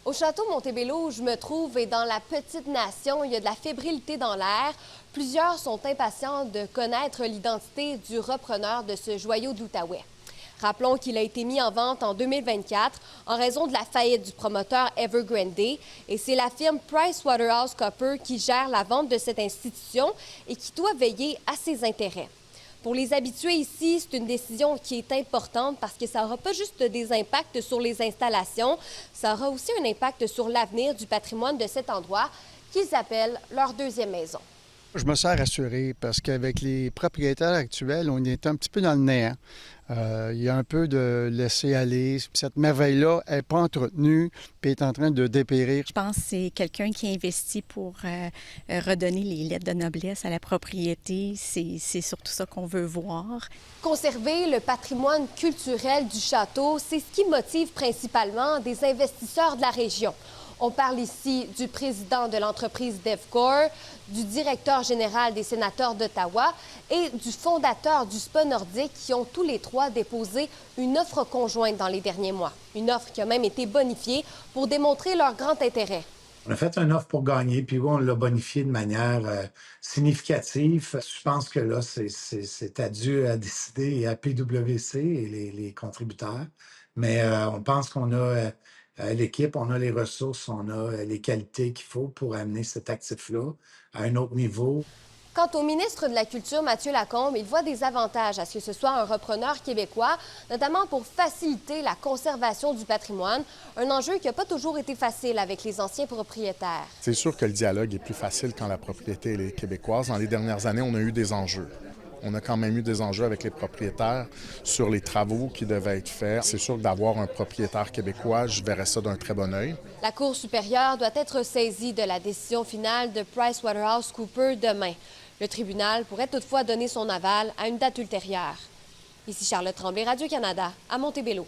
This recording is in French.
Au château Montebello où je me trouve et dans la petite nation, il y a de la fébrilité dans l'air. Plusieurs sont impatients de connaître l'identité du repreneur de ce joyau de l'Outaouais. Rappelons qu'il a été mis en vente en 2024 en raison de la faillite du promoteur Evergrande et c'est la firme PricewaterhouseCoopers qui gère la vente de cette institution et qui doit veiller à ses intérêts. Pour les habitués ici, c'est une décision qui est importante parce que ça n'aura pas juste des impacts sur les installations, ça aura aussi un impact sur l'avenir du patrimoine de cet endroit qu'ils appellent leur deuxième maison. Je me sens rassuré parce qu'avec les propriétaires actuels, on est un petit peu dans le néant. Il y a un peu de laisser aller. Cette merveille-là n'est pas entretenue puis est en train de dépérir. Je pense que c'est quelqu'un qui investit pour redonner les lettres de noblesse à la propriété. C'est surtout ça qu'on veut voir. Conserver le patrimoine culturel du château, c'est ce qui motive principalement des investisseurs de la région. On parle ici du président de l'entreprise DevCore, du directeur général des sénateurs d'Ottawa et du fondateur du Spa Nordique qui ont tous les trois déposé une offre conjointe dans les derniers mois. Une offre qui a même été bonifiée pour démontrer leur grand intérêt. On a fait une offre pour gagner, puis oui, on l'a bonifié de manière significative. Je pense que là, c'est à Dieu à décider et à PwC et les contributeurs. Mais on pense qu'on a l'équipe, on a les ressources, on a les qualités qu'il faut pour amener cet actif-là à un autre niveau. Quant au ministre de la Culture, Mathieu Lacombe, il voit des avantages à ce que ce soit un repreneur québécois, notamment pour faciliter la conservation du patrimoine, un enjeu qui n'a pas toujours été facile avec les anciens propriétaires. C'est sûr que le dialogue est plus facile quand la propriété est québécoise. Dans les dernières années, on a eu des enjeux. On a quand même eu des enjeux avec les propriétaires sur les travaux qui devaient être faits. C'est sûr que d'avoir un propriétaire québécois, je verrais ça d'un très bon œil. La Cour supérieure doit être saisie de la décision finale de PricewaterhouseCoopers demain. Le tribunal pourrait toutefois donner son aval à une date ultérieure. Ici Charlotte Tremblay, Radio-Canada, à Montebello.